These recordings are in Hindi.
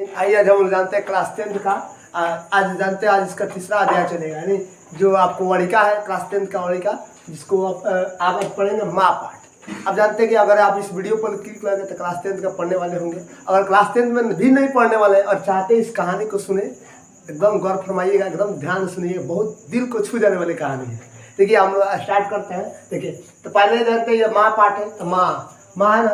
आइए आज हम जानते हैं क्लास 10 का। आज जानते हैं, आज इसका तीसरा अध्याय चलेगा, यानी जो आपको वणिका है क्लास 10 का वणिका, जिसको आप पढ़ेंगे माँ पाठ। अब जानते हैं कि अगर आप इस वीडियो पर क्लिक करेंगे तो क्लास 10 का पढ़ने वाले होंगे। अगर क्लास 10 में भी नहीं पढ़ने वाले और चाहते इस कहानी को सुने, एकदम गौर फरमाइएगा, एकदम ध्यान से सुनिए, बहुत दिल को छू जाने वाली कहानी है। देखिए हम लोग स्टार्ट करते हैं। देखिए तो पहले जानते हैं ये माँ पाठ है, तो माँ है ना।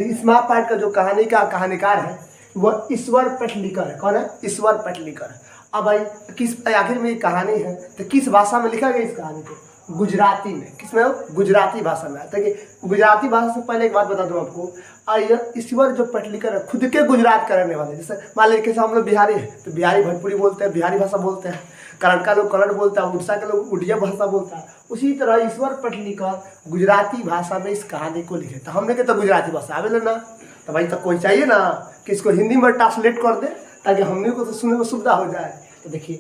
इस माँ पाठ का जो कहानी का कहानीकार है वह ईश्वर पेटलीकर है। कौन है? ईश्वर पेटलीकर। अब भाई किस आखिर में ये कहानी है तो किस भाषा में लिखा गया इस कहानी को? गुजराती में। किसमें? गुजराती भाषा में। देखिए गुजराती भाषा से पहले एक बात बता दूं आपको, ईश्वर जो पेटलीकर है खुद के गुजरात का रहने वाले। जैसे मान लीजिए हम लोग बिहारी हैं तो बिहारी भोजपुरी बोलते हैं, बिहारी भाषा बोलते हैं। कन्नड़ का लोग कन्नड़ बोलता है, उड़ीसा के लोग उड़िया भाषा बोलता है। उसी तरह ईश्वर पेटलीकर गुजराती भाषा में इस कहानी को लिखे। तो हमने कहते गुजराती भाषा आवे लेना, तो भाई तो कोई चाहिए ना कि इसको हिंदी में ट्रांसलेट कर दे ताकि हमने को तो सुनने में सुविधा हो जाए। तो देखिए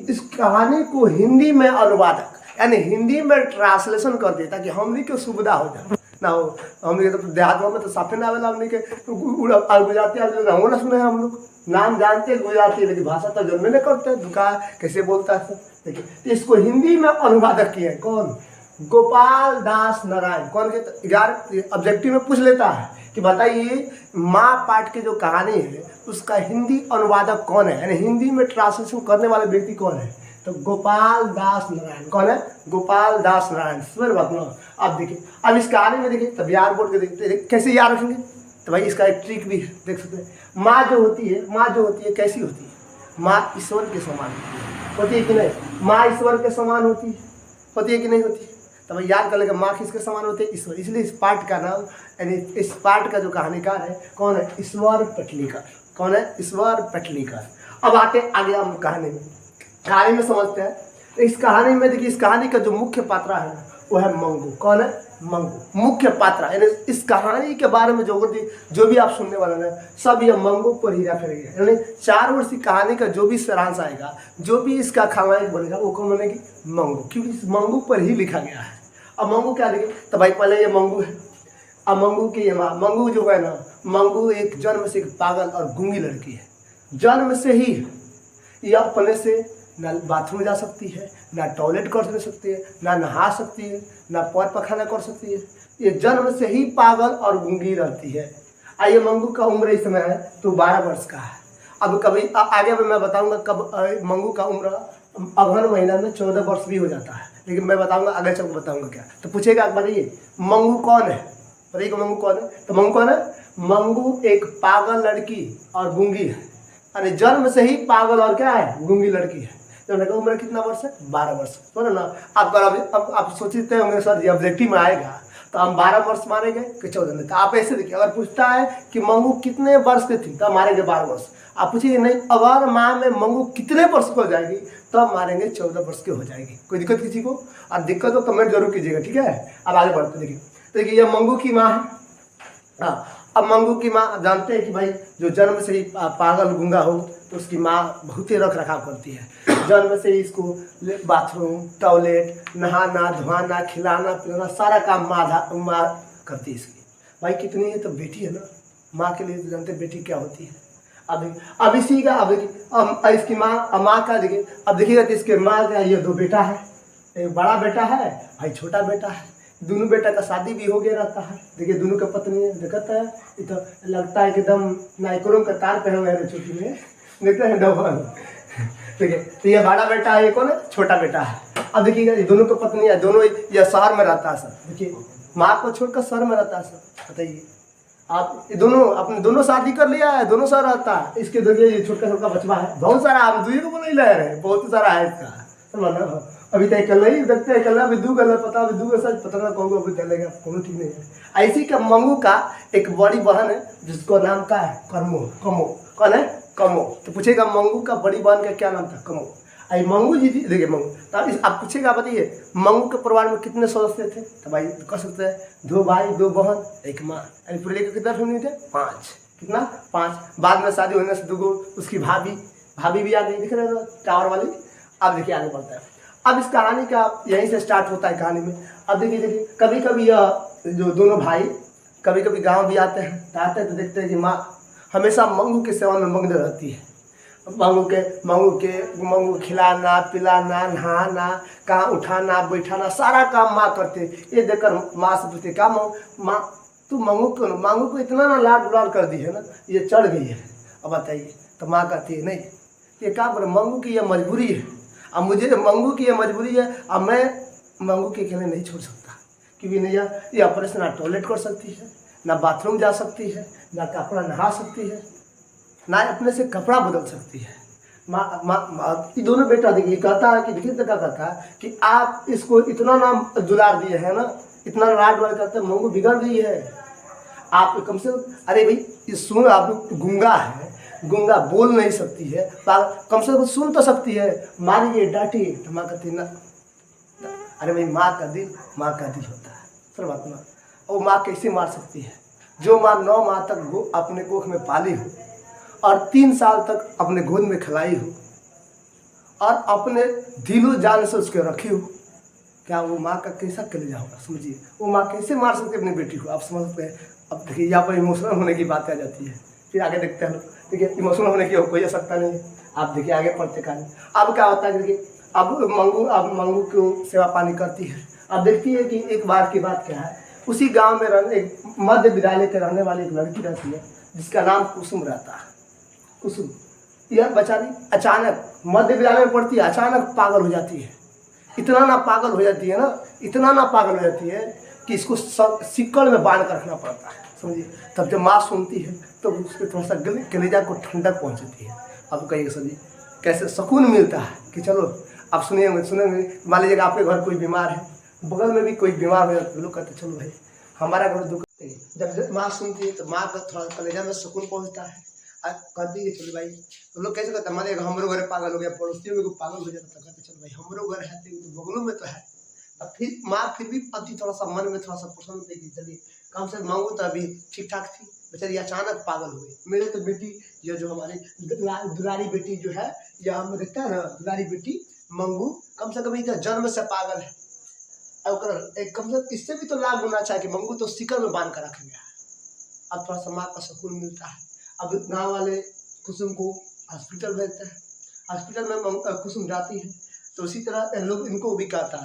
इस कहानी को हिंदी में अनुवादक यानी हिंदी में ट्रांसलेशन कर दे ताकि हमने को सुविधा हो जाए ना हो। हमने तो देहात में तो साफे ना आवेला, हमने के गुजराती ना सुने हैं। हम लोग नाम जानते हैं गुजराती, लेकिन भाषा तो जन्मे नहीं करते, दुका कैसे बोलता है सब। देखिए तो इसको हिंदी में अनुवादक किए कौन? गोपाल दास नारायण। कौन के? 11 ऑब्जेक्टिव में पूछ लेता है कि बताइए माँ पाठ की जो कहानी है उसका हिंदी अनुवादक कौन है, यानी हिंदी में ट्रांसलेशन करने वाले व्यक्ति कौन है? तो गोपाल दास नारायण। कौन है? गोपाल दास नारायण। समझ बात ना। अब देखिए अब इस कहानी में देखिए तब याद बोर्ड के देखते कैसे याद रखेंगे, तो भाई इसका एक ट्रिक भी देख सकते हैं। माँ जो होती है कैसी होती है? माँ ईश्वर के समान होती है कि नहीं? माँ ईश्वर के समान होती है कि नहीं होती? तो भाई याद कर लेगा माँ किसके समान होते हैं? ईश्वर। इसलिए इस पाठ का नाम यानी इस पाठ का जो कहानीकार है कौन है? ईश्वर पेटलीकर। कौन है? ईश्वर पेटलीकर। अब आते आगे हम कहानी में समझते हैं। तो इस कहानी में देखिए इस कहानी का जो मुख्य पात्र है वो है मंगू। कौन है? मंगू मुख्य पात्र। यानी इस कहानी के बारे में जो भी आप सुनने वाले हैं सब ये मंगू पर ही फिरेगा। यानी 4 वर्ष की कहानी का जो भी सारांश आएगा, जो भी इसका खलनायक बनेगा वो कौन बनेगी? मंगू, क्योंकि इस मंगू पर ही लिखा गया है। अब मंगू क्या देखिए तो भाई पहले ये मंगू है। अब मंगू की ये माँ, मंगू जो है ना, मंगू एक जन्म से एक पागल और गूंगी लड़की है। जन्म से ही यह अपने से ना बाथरूम जा सकती है, ना टॉयलेट कर सकती है, ना नहा सकती है, ना पैर पखाना कर सकती है। ये जन्म से ही पागल और गूंगी रहती है। आइए मंगू का उम्र इस समय है तो 12 वर्ष का है। अब कभी आगे में मैं बताऊंगा कब मंगू का उम्र अगहन महीना में 14 वर्ष भी हो जाता है, लेकिन मैं बताऊंगा आगे चल बताऊंगा क्या। तो पूछेगा बताइए मंगू कौन है? बताइए मंगू कौन है? तो मंगू कौन है? मंगू एक पागल लड़की और गूंगी है। अरे जन्म से ही पागल और क्या है? गूंगी लड़की है। तो उम्र कितना वर्ष है? 12 वर्ष। सुनो ना अब आप सोचते होंगे सर जी ऑब्जेक्टिव में आएगा तो हम 12 वर्ष मारेंगे कि 14 में। तो आप ऐसे देखिए, अगर पूछता है कि मंगू कितने वर्ष की थी तो मारेंगे 12 वर्ष। आप पूछिए नहीं अगर माँ में मंगू कितने वर्ष की हो जाएगी तो हम मारेंगे 14 वर्ष की हो जाएगी। कोई दिक्कत किसी को? अब दिक्कत तो कमेंट जरूर कीजिएगा, ठीक है। अब आगे बढ़ते देखिए। तो देखिए ये मंगू की माँ है। हाँ अब मंगू की माँ जानते हैं कि भाई जो जन्म से ही पागल गूंगा हो तो उसकी माँ बहुत ही रख रखाव करती है। जन्म से ही इसको बाथरूम, टॉयलेट, नहाना धोना, खिलाना पिलाना सारा काम माँ करती है इसकी। भाई कितनी है तो बेटी है ना, माँ के लिए तो जानते हैं बेटी क्या होती है। अब इसी का अब इसकी माँ का देखिए। अब देखिएगा कि इसके माँ का ये 2 बेटा है, एक बड़ा बेटा है भाई छोटा बेटा है। दोनों बेटा का शादी भी हो गया रहता है। देखिए दोनों का पत्नी है, देखता है ये तो लगता है कि एकदम नाइक्रोम का तार पहने हुए हैं चोटी में, देखते हैं डबल। ठीक है तो ये बड़ा बेटा है, ये कौन है? छोटा बेटा है। अब देखिएगा ये दोनों का पत्नी है, दोनों ये शहर में रहता है सर। देखिए माँ को छोड़कर शहर में रहता है सर। बताइए आप ये दोनों अपने दोनों शादी कर लिया है, दोनों शहर रहता है। इसके देखिए ये छोटा बचवा है, बहुत सारा आप दूसरे को बोले ले रहे हैं, बहुत सारा है इसका। समझ अभी तक कल ही देखते हैं, कल अभी 2 गल पता, अभी 2 सच पता ना कहूँगा अभी चलेगा कोनो ठीक नहीं है। ऐसी का मंगू का एक बड़ी बहन है जिसको नाम का है कमो। कौन है? कमो। तो पूछेगा मंगू का बड़ी बहन का क्या नाम था? कमो। आई मंगू जी थी। देखिए मंगू तो आप पूछेगा बताइए मंगू के परिवार में कितने सदस्य थे? तो भाई कह सकते हैं 2 भाई 2 बहन 1 माँ, यानी पूरे लेकर कितना फैमिली थे? 5। कितना? 5। बाद में शादी होने से 2 उसकी भाभी भी आ गई, दिख रहे हो टावर वाली। अब देखिए आगे बढ़ता है। अब इस कहानी का यहीं से स्टार्ट होता है कहानी में। अब देखिए कभी कभी यह जो दोनों भाई कभी कभी गांव भी आते हैं तो देखते हैं कि माँ हमेशा मंगू की सेवा में मग्न रहती है। मंगू खिलाना पिलाना नहाना कहाँ उठाना बैठाना सारा काम माँ करते। ये देखकर माँ से पूछते क्या माँ तू मंगू को इतना ना लाड दुलार कर दी है ना, ये चढ़ गई है, अब बताइए। तो माँ कहती है नहीं, ये काम करो, मंगू की ये मजबूरी है। अब मुझे मंगू की ये मजबूरी है, अब मैं मंगू के अकेले नहीं छोड़ सकता, क्योंकि नहीं ये अपने से ना टॉयलेट कर सकती है, ना बाथरूम जा सकती है, ना कपड़ा नहा सकती है, ना अपने से कपड़ा बदल सकती है। माँ ये दोनों बेटा देखिए कहता है कि देखिए क्या कहता है कि आप इसको इतना नाम दुलार दिए है ना, इतना लाड वाल करते मंगू बिगड़ गई है। आप कम से कम अरे भाई सुन, आप गूंगा है, गूंगा बोल नहीं सकती है, कम से कम सुन तो सकती है, मारिए डांटिए तो माँ कहती ना। अरे भाई माँ का दिल होता है सर्वात्मा, और माँ कैसे मार सकती है? जो माँ 9 माह तक अपने कोख में पाली हो और 3 साल तक अपने गोद में खिलाई हो और अपने दिलो जान से उसके रखी हो, क्या वो माँ का कैसा कलेजा होगा? समझिए वो माँ कैसे मार सकती है अपनी बेटी को? आप समझ सकते हैं। अब देखिए यहाँ पर इमोशनल होने की बात आ जाती है, फिर आगे देखते हैं। देखिए इमोशनल होने की कोई आवश्यकता नहीं है, आप देखिए आगे पढ़ते कहानी। अब क्या होता है देखिए, अब मंगू को सेवा पानी करती है। अब देखती है कि एक बार की बात क्या है, उसी गांव में एक मध्य विद्यालय के रहने वाली एक लड़की रहती है जिसका नाम कुसुम रहता है। कुसुम यह बेचारी अचानक मध्य विद्यालय में पढ़ती है, अचानक पागल हो जाती है। इतना ना पागल हो जाती है ना, इतना ना पागल हो जाती है कि इसको सिक्कड़ में बांध कर रखना पड़ता है, समझिए। तब जब माँ सुनती है तो उसके थोड़ा सा कलेजा को ठंडक पहुँचती है। अब कहिए समझिए कैसे सुकून मिलता है कि चलो अब सुनेंगे। मान लीजिएगा आपके घर कोई बीमार है, बगल में भी कोई बीमार हो जाता है, लोग कहते चलो भाई हमारा घर दुख। जब माँ सुनती है तो माँ का थोड़ा कलेजा में सुकून पहुँचता है। कहती है चलो भाई, तो लोग कैसे कहते हैं हमारे हमरो घर पागल हो गया, पड़ोसियों में पागल हो जाता था, कहते चलो भाई हमरो घर है तो बगलों में तो है। अब फिर माँ फिर भी अति थोड़ा सा मन में थोड़ा सा पसंद थी कि चलिए कम से मांगू तो अभी ठीक ठाक थी, बेचारी अचानक पागल हो गई। मेरे तो बेटी ये जो हमारी दुलारी बेटी जो है, यह हम देखते हैं ना, दुलारी बेटी मंगू कम से कम जन्म से पागल है। कम से कम इससे भी तो लाभ होना चाहिए कि मंगू तो सिकल में बांध कर रखा गया है। अब थोड़ा सा माँ का सुकून मिलता है। अब गाँव वाले कुसुम को हॉस्पिटल भेजते हैं, हॉस्पिटल में कुसुम जाती है तो उसी तरह लोग इनको भी कहता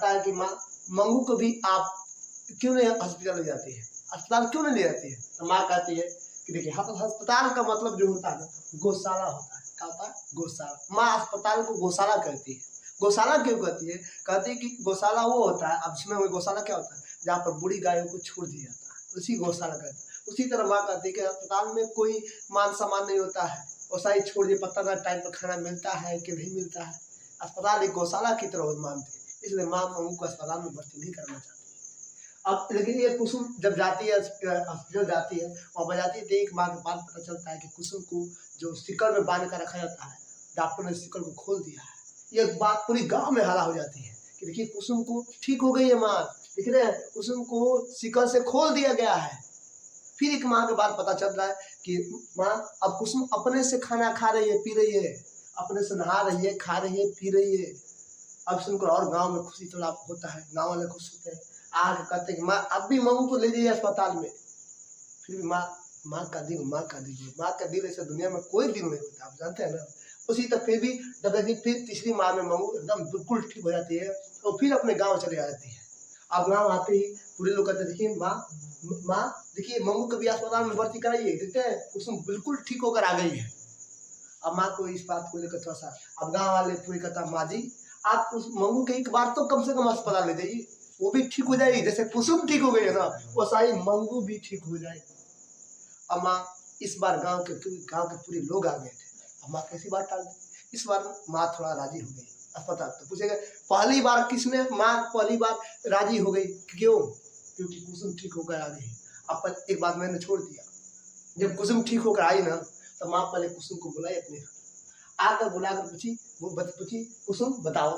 है कि माँ मंगू को भी आप क्यों नहीं हॉस्पिटल ले जाती है, अस्पताल क्यों नहीं ले जाती है? तो माँ कहती है कि देखिए अस्पताल का मतलब जो होता है गौशाला होता है। क्या होता है? गौशाला। माँ अस्पताल को गौशाला कहती है। गौशाला क्यों कहती है? कहती है कि गौशाला वो होता है, अब सुना हुआ गौशाला क्या होता है, जहाँ पर बुरी गायों को छोड़ दिया जाता है, उसी गौशाला कहते हैं। उसी तरह माँ कहती है कि अस्पताल में कोई मान सम्मान नहीं होता है, वैसा ही छोड़ दिए, पता ना टाइम पर खाना मिलता है कि नहीं मिलता है। अस्पताल एक गौशाला की तरह मानते हैं, इसलिए माँ मंगू को अस्पताल में भर्ती नहीं करना चाहती। अब लेकिन ये कुसुम जब जाती है हॉस्पिटल जाती है, वहाँ पर जाती है तो एक माह के बाद पता चलता है कि कुसुम को जो सिकड़ में बांध कर रखा जाता है, डॉक्टर ने सिकड़ को खोल दिया है। ये बात पूरी गांव में हल्ला हो जाती है कि देखिए कुसुम को ठीक हो गई है माँ, देख रहे हैं कुसुम को सिकड़ से खोल दिया गया है। फिर एक माह के बाद पता चल रहा है कि माँ अब कुसुम अपने से खाना खा रही है, पी रही है, अपने से नहा रही है, खा रही है, पी रही है। अब सुनकर और गांव में खुशी थोड़ा होता है, गांव वाले खुश होते हैं, आके कहते हैं कि माँ अब भी मंगू को ले जाइए अस्पताल में। फिर भी माँ का दिल ऐसे दुनिया में कोई दिल नहीं होता, आप जानते हैं ना। उसी तक फिर भी जब फिर तीसरी माह में मंगू एकदम बिल्कुल ठीक हो जाती है और फिर अपने गाँव चले जाती है। अब गाँव आते ही पूरे लोग कहते हैं देखिए माँ देखिए मंगू को भी अस्पताल में भर्ती कराइए, देखते हैं कुसुम बिल्कुल ठीक होकर आ गई है। अब माँ को इस बात को लेकर थोड़ा सा, अब गाँव वाले पूरी कहता माँ जी आप उस मंगू के एक बार तो कम से कम अस्पताल ले जाइए, वो भी ठीक हो जाएगी, जैसे कुसुम ठीक हो गई है ना वैसा ही मंगू भी ठीक हो जाएगी। अब माँ इस बार गांव के पूरे लोग आ गए थे। अब माँ कैसी बात टाल दी, इस बार माँ थोड़ा राजी हो गई। अस्पताल तो पूछेगा पहली बार किसने, माँ पहली बार राजी हो गई, क्यों? क्योंकि कुसुम ठीक होकर आ गई। अब एक बात मैंने छोड़ दिया, जब कुसुम ठीक होकर आई ना तो माँ पहले कुसुम को बुलाई अपने घर, आकर बुलाकर पूछी कुसुम बताओ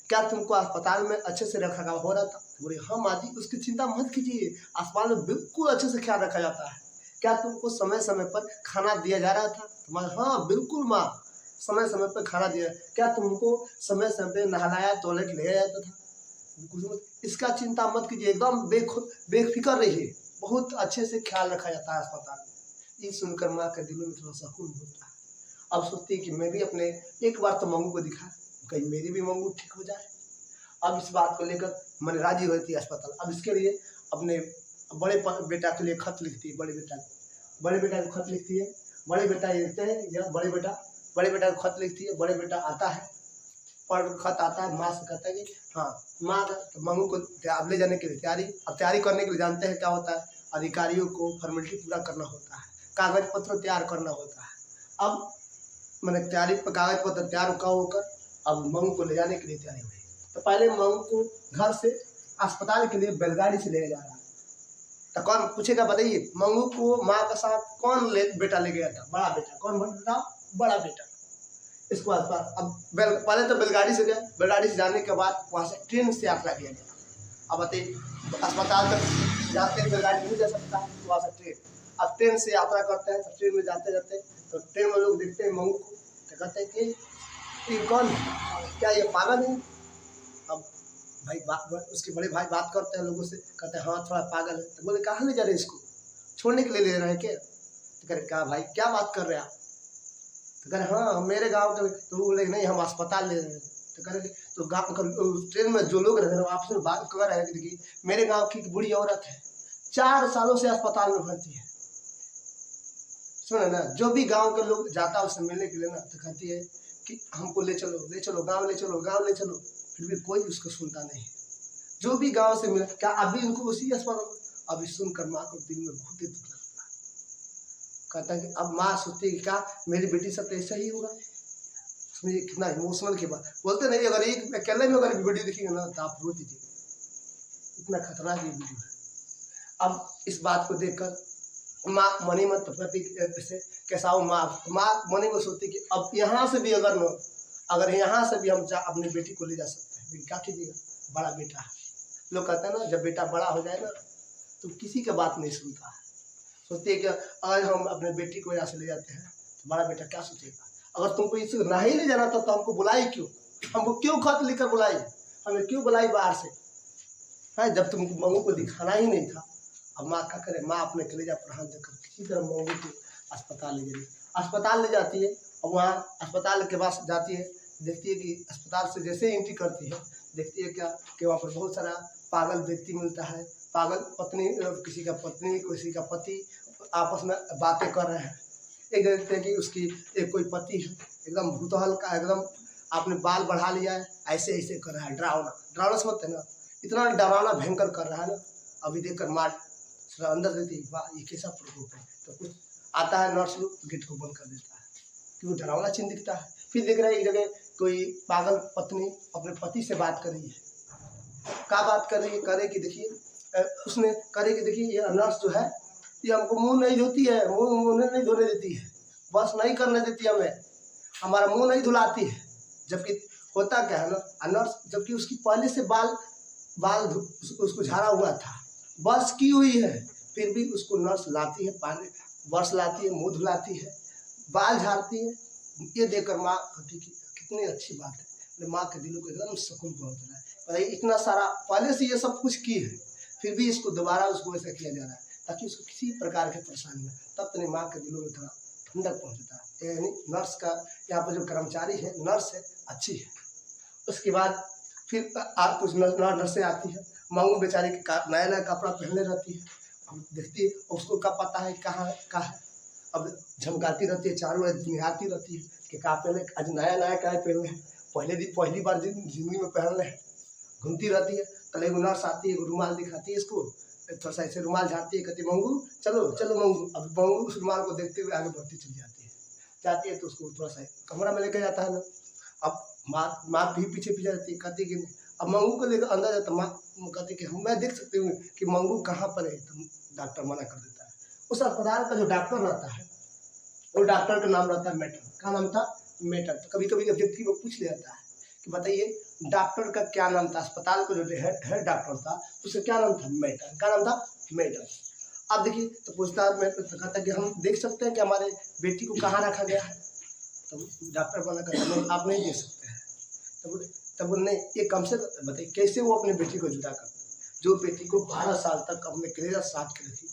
क्या तुमको अस्पताल में अच्छे से रखा हो रहा था? बोले हाँ माँ जी उसकी चिंता मत कीजिए, अस्पताल में बिल्कुल अच्छे से ख्याल रखा जाता है। क्या तुमको समय समय पर खाना दिया जा रहा था? तुम्हारे हाँ बिल्कुल माँ समय समय पर खाना दिया। क्या तुमको समय समय पर नहलाया टॉयलेट ले जाता था? इसका चिंता मत कीजिए, एकदम बेफिक्र रहिए, बहुत अच्छे से ख्याल रखा जाता है अस्पताल में। ये सुनकर माँ के दिलों में थोड़ा सुकून होता है। अब सोचती है कि मैं भी अपने एक बार तो मंगू को दिखा, कहीं मेरी भी मंगू ठीक हो जाए। अब इस बात को लेकर मन राजी होती है अस्पताल। अब इसके लिए अपने बड़े बेटा के लिए खत लिखती है, बड़े बेटा को खत लिखती है। बड़े बेटा ये लिखते हैं, या बड़े बेटा को खत लिखती है। बड़े बेटा आता है, पढ़ खत आता है, माँ से कहता है कि हाँ माँ, तो मंगू को अब ले जाने के लिए तैयारी करने के लिए जानते हैं क्या होता है, अधिकारियों को फॉर्मेलिटी पूरा करना होता है, कागज पत्र तैयार करना होता है। अब मैंने कागज पत्र तैयार होकर अब मंगू को ले जाने के लिए तैयारी हुई। तो पहले मंगू को घर से अस्पताल के लिए बैलगाड़ी से ले जा रहा है। तो कौन पूछेगा, बताइए मंगू को माँ के साथ कौन बेटा ले गया था? बड़ा बेटा। कौन था? बड़ा बेटा। इसको अब पहले तो बैलगाड़ी से गया, बैलगाड़ी से जाने के बाद वहाँ से ट्रेन से यात्रा किया गया। अब बताइए अस्पताल तक जाते हैं, बैलगाड़ी नहीं जा सकता, वहाँ से ट्रेन। अब ट्रेन से यात्रा करते हैं, तो ट्रेन में जाते जाते तो ट्रेन में लोग देखते हैं मंगू को, तो कहते हैं कि ये कौन है, क्या ये पागल है? अब भाई उसके बड़े भाई बात करते हैं लोगों से, कहते हैं हाँ थोड़ा पागल है। तो बोले कहाँ ले जा रहे इसको, छोड़ने के लिए ले रहे हैं क्या? तो कह रहे क्या भाई क्या बात कर रहे हैं आप? तो कह रहे हाँ मेरे गांव के। तो वो बोले नहीं हम अस्पताल ले रहे हैं। तो कह रहे तो गाँव ट्रेन में जो लोग रहते हैं आपसे बात कर रहे हैं कि देखिए मेरे गाँव की एक बुढ़ी औरत है, 4 सालों से अस्पताल में भर्ती है। सुनो ना, जो भी गांव के लोग जाता है उससे मिलने के लिए ना, तो कहती है कि हमको ले चलो गांव ले चलो। फिर भी कोई उसको सुनता नहीं। जो भी गांव से मिला, क्या अभी उनको उसी अस्पताल। अभी सुनकर माँ को दिल में बहुत ही दुख लगता है। कहता है कि अब माँ सोचती है कि क्या मेरी बेटी सब ऐसा ही होगा। उसमें कितना इमोशनल की बात बोलते नहीं, अगर एक अकेले में अगर वीडियो देखेंगे ना तो आप रो दीजिए, इतना खतरनाक ये वीडियो है। अब इस बात को देखकर माँ मनी मत प्रति कैसा हो, माँ मनी में सोचती कि अब यहाँ से भी अगर यहाँ से भी हम अपनी बेटी को ले जा सकते हैं, क्या कीजिएगा, बड़ा बेटा है। लोग कहते हैं ना जब बेटा बड़ा हो जाए ना तो किसी का बात नहीं सुनता है। सोचते हैं कि अगर हम अपने बेटी को यहाँ से ले जाते हैं तो बड़ा बेटा क्या सोचेगा। अगर तुमको इसे नहीं ले जाना था तो हमको बुलाई क्यों, हमको क्यों खत लिखकर बुलाई, हमें क्यों बुलाई बाहर से है, जब तुमको मंगू को दिखाना ही नहीं था। अब माँ क्या करे, माँ अपने कलेजा पर हाथ देकर किसी तरह मंगू को अस्पताल ले गई। अस्पताल ले जाती है और वहाँ अस्पताल के पास जाती है, देखती है कि अस्पताल से जैसे एंट्री करती है देखती है क्या कि वहाँ पर बहुत सारा पागल व्यक्ति मिलता है। पागल पत्नी, किसी का पत्नी किसी का पति आपस में बातें कर रहे हैं। एक देखते हैं कि उसकी एक कोई पति है एकदम भूतहल का, एकदम आपने बाल बढ़ा लिया है, ऐसे ऐसे कर रहा है, डरावना समझते हैं ना, इतना डरावना भयंकर कर रहा है ना। अभी देखकर माँ अंदर देती है, वाह ये कैसा प्रकोप है। तो कुछ आता है नर्स लोग, गेट को बंद कर देता है क्योंकि डरावना चिन्ह दिखता है। फिर देख रहा है एक जगह कोई पागल पत्नी अपने पति से बात कर रही है। क्या बात कर रही है, करे कि देखिए उसने करे कि देखिए ये नर्स जो है ये हमको मुंह नहीं धोती है, मुंह नहीं धोने देती है, बस नहीं करने देती हमें, हमारा मुंह नहीं धुलाती है। जबकि होता क्या है ना, नर्स जबकि उसकी पहले से बाल उसको झाड़ा हुआ था, बस की हुई है, फिर भी उसको नर्स लाती है, पानी बर्स लाती है, मुंह धुलाती है, बाल झाड़ती है। ये देखकर माँ कहती कि कितनी अच्छी बात है, माँ के दिलों को एकदम सुकून पहुँच रहा है। पर इतना सारा पहले से ये सब कुछ की है, फिर भी इसको दोबारा उसको ऐसा किया जा रहा है ताकि उसको किसी प्रकार के परेशानी हो। तब तो माँ के दिलों में थोड़ा ठंडक पहुँचता है। यानी नर्स का यहाँ पर जो कर्मचारी है, नर्स है, अच्छी है। उसके बाद फिर आप कुछ नर्सें आती है, मंगू बेचारी के नया कपड़ा पहनने रहती है। अब देखती है उसको क्या पता है कहाँ है। अब झमकाती रहती है, चारों ओर निहारती रहती है कि क्या पहले, आज नया क्या पहन हैं, पहली बार जिंदगी में पहन रहे हैं। घूमती रहती है, कल एक नर्स आती है, रुमाल दिखाती है इसको, थोड़ा सा ऐसे रुमाल झाड़ती है, कहती मंगू चलो मंगू। अब मंगू उस रुमाल को देखते हुए आगे बढ़ती चली जाती है तो उसको थोड़ा सा कमरा में लेकर जाता है ना। अब माँ भी पीछे रहती है, कहती कि अब मंगू को लेकर अंदर जाता, माँ कहती कि मैं देख सकती हूँ कि मंगू कहाँ पर है। तो डॉक्टर मना कर देता है। उस अस्पताल का जो डॉक्टर रहता है वो डॉक्टर का नाम रहता है मेटर। क्या नाम था? मेटर। तो कभी कभी व्यक्ति को पूछ लिया जाता है कि बताइए डॉक्टर का क्या नाम था, अस्पताल का जो हेड डॉक्टर था उसका क्या नाम था? मेटर। क्या नाम था? मेटर। अब देखिए तो पूछता है, मैं कहता कि हम देख सकते हैं कि हमारे बेटी को कहाँ रखा गया है। तो डॉक्टर मना करता है, आप नहीं देख सकते हैं। तब बोलने ये कम से बताइए कैसे वो अपने बेटी को जुदा करते, जो बेटी को 12 साल तक अपने कलेजा साथ के रखी,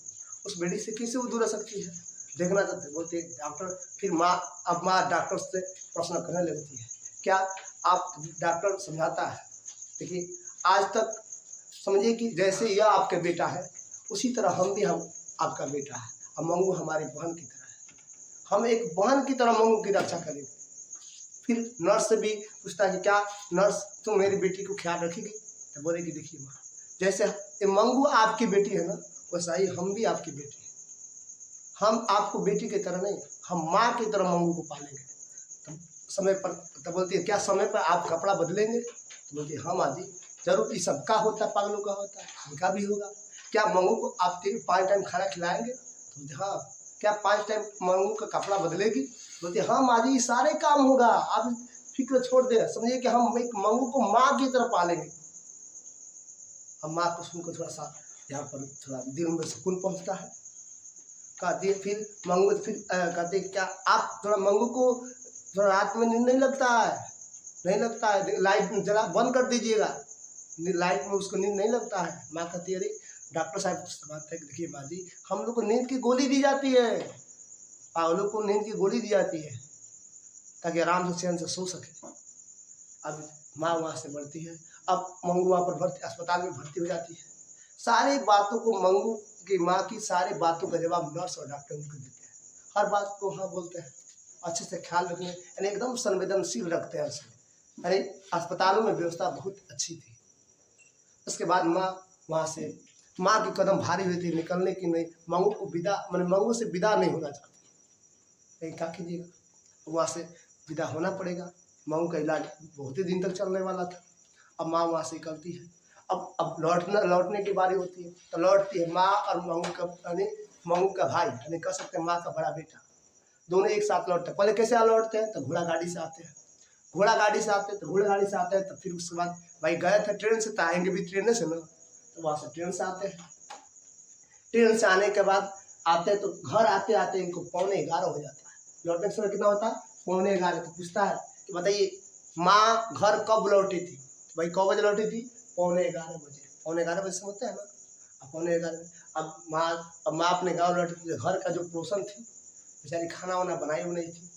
उस बेटी से कैसे वो दूर रह सकती है? देखना चाहते, बोलते डॉक्टर। फिर माँ, अब माँ डॉक्टर से प्रश्न करने लगती है, क्या आप, डॉक्टर समझाता है, देखिए आज तक समझिए कि जैसे यह आपका बेटा है उसी तरह हम आपका बेटा है, और मंगू हमारी बहन की तरह है, हम एक बहन की तरह मंगू की रक्षा करेंगे। फिर नर्स से भी पूछता है कि क्या नर्स तुम मेरी बेटी को ख्याल रखेगी, तो बोलेगी देखिए माँ, जैसे ये मंगू आपकी बेटी है ना, वैसा ही हम भी आपकी बेटी है, हम आपको बेटी की तरह नहीं, हम माँ की तरह मंगू को पालेंगे। तो समय पर, तो बोलती है क्या समय पर आप कपड़ा बदलेंगे, तो बोलती है हाँ माँ जी जरूर, ये सबका होता है, पागलों का होता है, इनका भी होगा। क्या मंगू को आप 5 टाइम खाना खिलाएंगे, तो बोलते हाँ। क्या 5 टाइम मंगू का कपड़ा बदलेगी, बोलते हाँ माँ जी सारे काम होगा, आप फिक्र छोड़ दे, समझिए कि हम एक मंगू को माँ की तरह पालेंगे। अब माँ को सुनकर थोड़ा सा यहाँ पर थोड़ा दिल में सुकून पहुँचता है। कहती है फिर मंगू, फिर कहते क्या आप थोड़ा मंगू को थोड़ा रात में नींद नहीं लगता है, नहीं लगता है, लाइट जला बंद कर दीजिएगा, लाइट में उसको नींद नहीं लगता है। माँ कहती है अरे डॉक्टर साहब बात है, देखिए माँ जी हम लोग को नींद की गोली दी जाती है, पागलों को नींद की गोली दी जाती है ताकि आराम से चैन से सो सके। अब माँ वहाँ से बढ़ती है, अब मंगू वहाँ पर अस्पताल में भर्ती हो जाती है। सारी बातों को मंगू की माँ की सारी बातों का जवाब नर्स और डॉक्टर उनको देते हैं, हर बात को हाँ बोलते हैं, अच्छे से ख्याल रखने, यानी एकदम संवेदनशील रखते हैं उसमें, यानी अस्पतालों में व्यवस्था बहुत अच्छी थी। उसके बाद माँ वहाँ से, माँ की कदम भारी हुई थी निकलने की, नहीं मंगू को विदा, मैंने मंगू से विदा नहीं होना चाहती, लेकिन क्या कीजिएगा, वहाँ से विदा होना पड़ेगा। मंगू का इलाज बहुत ही दिन तक चलने वाला था। अब माँ वहाँ से निकलती है, अब लौटने की बारी होती है, तो लौटती है माँ और मंगू का, यानी मंगू का भाई, यानी कह सकते हैं माँ का बड़ा बेटा, दोनों एक साथ लौटते हैं। पहले कैसे लौटते हैं, तो घोड़ा गाड़ी से आते हैं, घोड़ा गाड़ी से आते हैं, तो घोड़ा गाड़ी से आते हैं, तो फिर उसके बाद भाई गए थे ट्रेन से, तो आएंगे भी ट्रेन से ना, तो वहाँ से ट्रेन से आते हैं। ट्रेन से आने के बाद आते हैं, तो घर आते आते इनको 11:45 हो जाता है। लौटने के समय कितना होता है, 11:45। तो पूछता है कि बताइए माँ घर कब लौटी थी, भाई कब बजे लौटी थी, 11:45 बजे। 11:45 बजे समझते हैं ना, अब 11:45। अब माँ अपने गाँव लौटी थी, घर का जो पोषण थी बेचारी खाना वाना बनाई थी,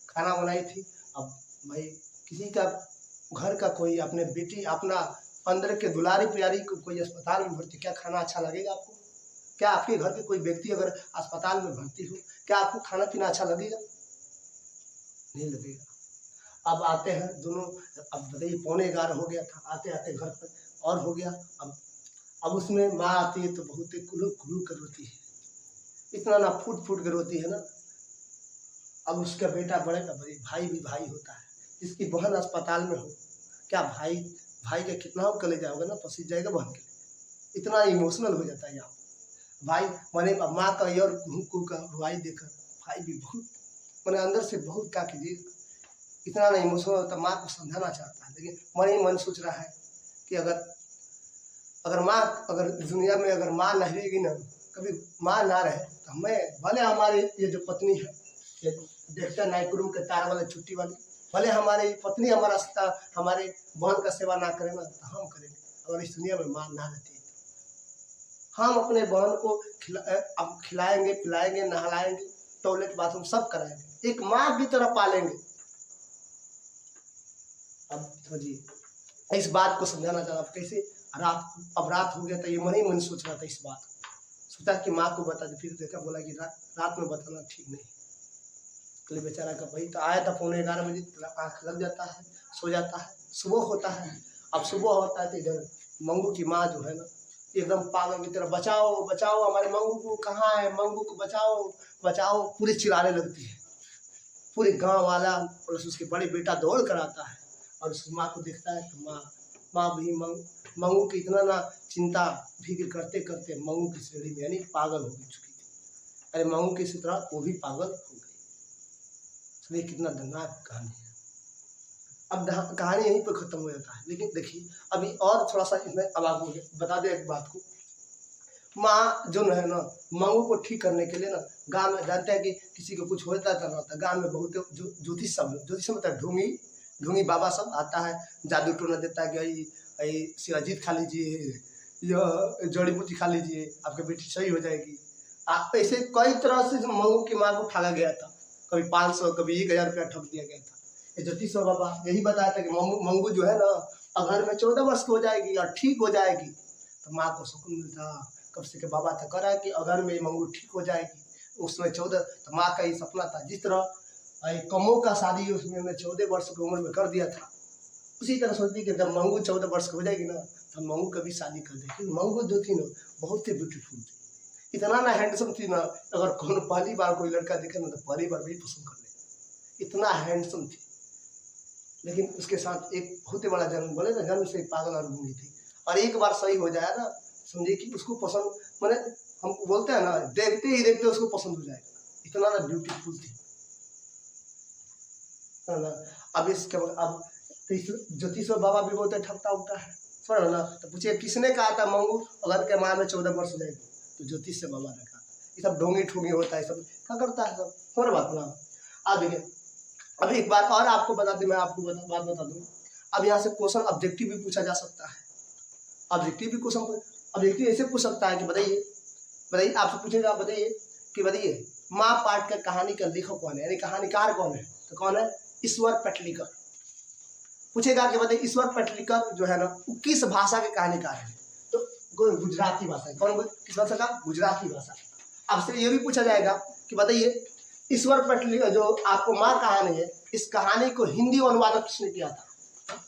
खाना बनाई थी। अब भाई किसी का घर का कोई अपने बेटी, अपना अंदर के दुलारी प्यारी को कोई अस्पताल में भर्ती, क्या खाना अच्छा लगेगा आपको, क्या आपके घर के कोई व्यक्ति अगर अस्पताल में भर्ती हो, क्या आपको खाना पीना अच्छा लगेगा, नहीं लगेगा। अब आते हैं दोनों, अब बताइए 11:15 हो गया था, आते आते घर पर और हो गया। अब उसमें माँ आती है तो बहुत ही कुलू कुलू कर रोती है, इतना ना फूट फूट कर रोती है ना। अब उसका बेटा बड़े का भाई भी भाई होता है, जिसकी बहन अस्पताल में हो, क्या भाई का कितना हो कलेजा होगा ना, पसीज जाएगा बहन के लिए, इतना इमोशनल हो जाता है यहाँ भाई। मैंने माँ का और कुहू का रुआई देकर भाई भी बहुत, मैंने अंदर से बहुत क्या कीजिए, इतना ना इमोशनल होता, माँ को समझाना चाहता है, लेकिन मन ही मन सोच रहा है कि अगर माँ, अगर दुनिया में अगर माँ नहीं रहेगी ना, कभी माँ ना रहे, तो हमें भले हमारी ये जो पत्नी है, ये देखते नाइट रूम के तार वाले छुट्टी वाली, भले हमारी पत्नी हमारे बहन का सेवा ना करे ना, तो हम करेंगे। अगर इस दुनिया में माँ ना रहती है, हम अपने बहन को खिलाएंगे पिलाएंगे, नहलाएंगे, टॉयलेट बाथरूम सब कराएंगे, एक माँ की तरह पालेंगे। अब समझिए इस बात को समझाना चाहता, अब कैसे अब रात हो गया था, ये मन ही मन सोच रहा था इस बात को, सोचा कि माँ को बता दे, फिर देखा बोला कि रात में बताना ठीक नहीं। कल बेचारा का भाई तो आया था 11:15 बजे, आँख लग जाता है, सो जाता है, सुबह होता है। अब सुबह होता है तो इधर मंगू की माँ जो है ना, एकदम पागल की तरह बचाओ बचाओ हमारे मंगू को, कहाँ है मंगू को, बचाओ बचाओ, पूरी चिल्लाने लगती है। पूरे गांव वाला प्लस उसके बड़े बेटा दौड़ कर आता है और उसकी माँ को देखता है, तो माँ भी मंगू की इतना ना चिंता फिक्र करते करते मंगू की श्रेणी में यानी पागल हो चुकी थी। अरे मंगू की तरह वो भी पागल हो गई। इसलिए कितना दर्दनाक कहानी है। अब कहानी यहीं पर खत्म हो जाता है, लेकिन देखिए अभी और थोड़ा सा इसमें अब आपको बता दें एक बात को। माँ जो है ना, मंगू को ठीक करने के लिए ना, गांव में जानते हैं कि किसी को कुछ होता था ना, तो गांव में बहुत ज्योतिष मतलब ढूंगी बाबा सब आता है, जादू टोना देता है कि शिवाजीत खा लीजिए, यह जड़ी बूटी खा लीजिए, आपकी बेटी सही हो जाएगी। आप ऐसे कई तरह से मंगू की माँ को ठगा गया था, कभी 500 कभी 1000 रुपया ठग दिया गया था। ये ज्योतिष बाबा यही बताया था कि मंगू जो है ना अगर में 14 वर्ष की हो जाएगी और ठीक हो जाएगी तो माँ को सुकून मिलता। कब से के बाबा तक करा कि अगर में मंगू ठीक हो जाएगी, उसमें 14 तो माँ का ही सपना था। जिस तरह कमो का शादी उसमें मैं 14 वर्ष की उम्र में कर दिया था, उसी तरह सोचती कि जब मंगू 14 वर्ष की हो जाएगी ना तो मंगू कभी शादी कर देगी। मंगू जो थी ना बहुत ही ब्यूटीफुल थी, इतना ना हैंडसम थी ना, अगर कौन पहली बार कोई लड़का देखे ना तो पहली बार भी पसंद कर ले, इतना हैंडसम थी। लेकिन उसके साथ एक बहुत ही बड़ा जन्म, बोले ना जन्म से पागल और गूंगी थी। और एक बार सही हो जाए ना समझिए कि उसको पसंद, मैंने हम बोलते हैं ना देखते ही देखते उसको पसंद हो जाएगा, इतना ना ब्यूटीफुल थी ना। अब इसके अब ज्योतिष बाबा भी बोलते ठगता उगता है, सुनो ना। तो पूछिए किसने कहा था मंगू अगर के माँ में 14 वर्ष हो जाएगी, तो ज्योतिष से बाबा ने कहा। ये सब ढोंगी ठोंगी होता है, सब क्या करता है सब, थोड़ा बात ना। अब देखिए अभी एक बात और आपको बता दूं, मैं आपको बात बता दूं। अब यहाँ से क्वेश्चन ऑब्जेक्टिव भी पूछा जा सकता है। ऑब्जेक्टिव भी क्वेश्चन ऑब्जेक्टिव ऐसे पूछ सकता है कि बताइए आपसे पूछेगा, बताइए माँ पाठ का कहानी का लेखक कौन है, यानी कहानीकार कौन है, तो कौन है, ईश्वर पेटलिकर। पूछेगा कि बताइए ईश्वर पेटलिकर जो है ना वो किस भाषा के कहानीकार है, तो गुजराती भाषा है। कौन, किस भाषा का, गुजराती भाषा। आपसे ये भी पूछा जाएगा कि बताइए ईश्वर पेटलिकर जो आपको माँ कहानी है, इस कहानी को हिंदी अनुवादक किसने किया था,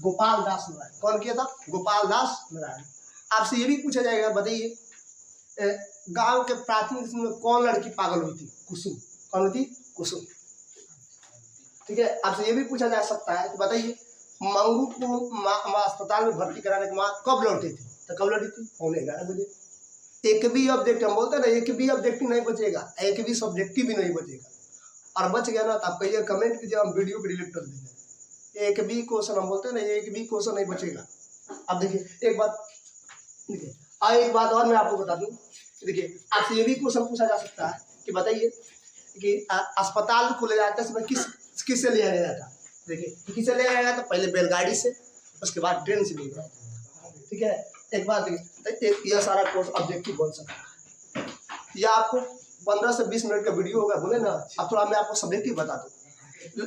गोपाल दास नारायण। कौन किया था, गोपाल दास नारायण। आपसे ये भी पूछा जाएगा बताइए गांव के प्राथमिक स्कूल में कौन लड़की पागल हुई थी, कुसुम। कौन हुई थी, कुसुम। ठीक है, आपसे ये भी पूछा जा सकता है कि बताइए मंगू को अस्पताल में भर्ती कराने के बाद कब लौटी थी, तो कब लौटी थी, 11:15 बजे। एक भी ऑब्जेक्टिव, हम बोलते हैं ना एक भी ऑब्जेक्टिव नहीं बचेगा, एक भी सब्जेक्टिव भी नहीं बचेगा। और बच गया ना तो आप कहिए कमेंट कीजिए, हम वीडियो को डिलीट कर देंगे। एक भी क्वेश्चन, हम बोलते हैं ना एक भी क्वेश्चन नहीं बचेगा। अब देखिए एक बात और मैं आपको बता दूं। देखिए आपसे ये भी क्वेश्चन पूछा जा सकता है कि बताइए कि अस्पताल को ले जाते समय किससे ले जाया जाता। देखिए किससे ले जाया जाता, पहले बैलगाड़ी से, उसके बाद ट्रेन से ले जाया। ठीक है, एक बात देखिए यह सारा कोर्स ऑब्जेक्टिव बन सकता है। या आपको 15 से 20 मिनट का वीडियो होगा, बोले ना। अब थोड़ा मैं आपको सब्जेक्टिव बता दूँ।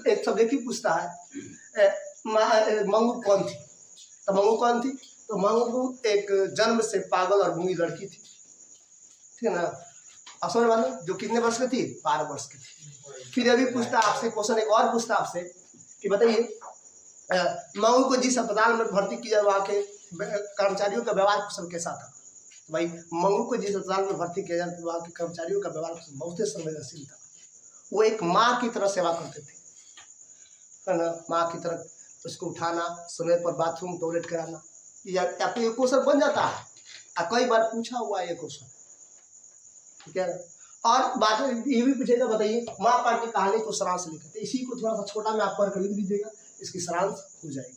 एक सब्जेक्टिव पूछता है मंगू कौन थी, तो मंगू कौन थी, तो मंगू एक जन्म से पागल और गूंगी लड़की थी। ठीक है ना, अब समझ मानो जो कितने वर्ष की थी, 12 वर्ष की थी। फिर अभी पूछता आपसे क्वेश्चन, एक और पूछता आपसे कि बताइए मंगू को जिस अस्पताल में भर्ती किया वहाँ के कर्मचारियों का व्यवहार कुशल कैसा था। तो भाई मंगू को जिस अस्पताल में भर्ती किया जाता वहाँ के कर्मचारियों का व्यवहार बहुत ही संवेदनशील था। वो एक माँ की तरह सेवा करते थे, है ना, माँ की तरह उसको उठाना, समय पर बाथरूम टॉयलेट कराना, या आपको ये क्वेश्चन बन जाता है। कई बार पूछा हुआ ये क्वेश्चन। ठीक है, और बात ये भी पूछेगा बताइए माँ पाठ की कहानी को सारांश लिखते, तो इसी को थोड़ा सा छोटा में आप कर लिख दीजिएगा, इसकी सारांश हो जाएगी।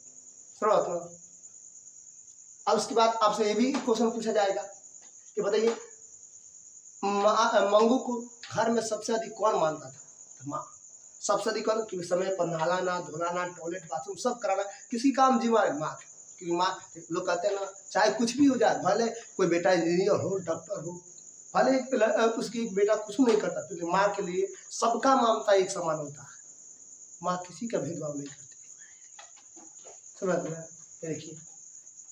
अब उसके बाद आपसे ये भी क्वेश्चन पूछा जाएगा कि बताइए मंगू को घर में सबसे अधिक कौन मानता था, तो माँ सबसे अधिक कौन, क्योंकि समय पर नहलाना धुलाना टॉयलेट बाथरूम सब कराना, किसी काम जिम्मा माँ, क्योंकि माँ लोग कहते हैं ना चाहे कुछ भी हो जाए, भले कोई बेटा इंजीनियर हो डॉक्टर हो, भले उसकी बेटा कुछ नहीं करता, क्योंकि माँ के लिए सबका ममता एक समान होता है। माँ किसी का भेदभाव नहीं करती, समझ में। देखिए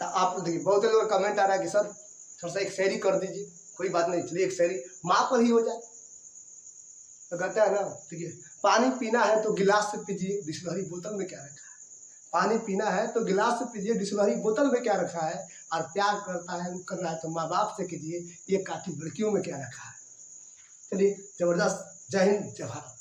तो आप देखिए बहुत लोग कमेंट आ रहा है कि सर थोड़ा सा एक शायरी कर दीजिए, कोई बात नहीं, चलिए एक शायरी माँ पर ही हो जाए। तो कहते हैं ना, देखिए पानी पीना है तो गिलास से पीजिए, बिस्लरी बोतल में क्या रखा है। पानी पीना है तो गिलास से पीजिए, बिस्लरी बोतल में क्या रखा है। और प्यार करना है तो माँ बाप से कीजिए, ये काठी लड़कियों में क्या रखा है। चलिए जबरदस्त, जय हिंद जय भारत।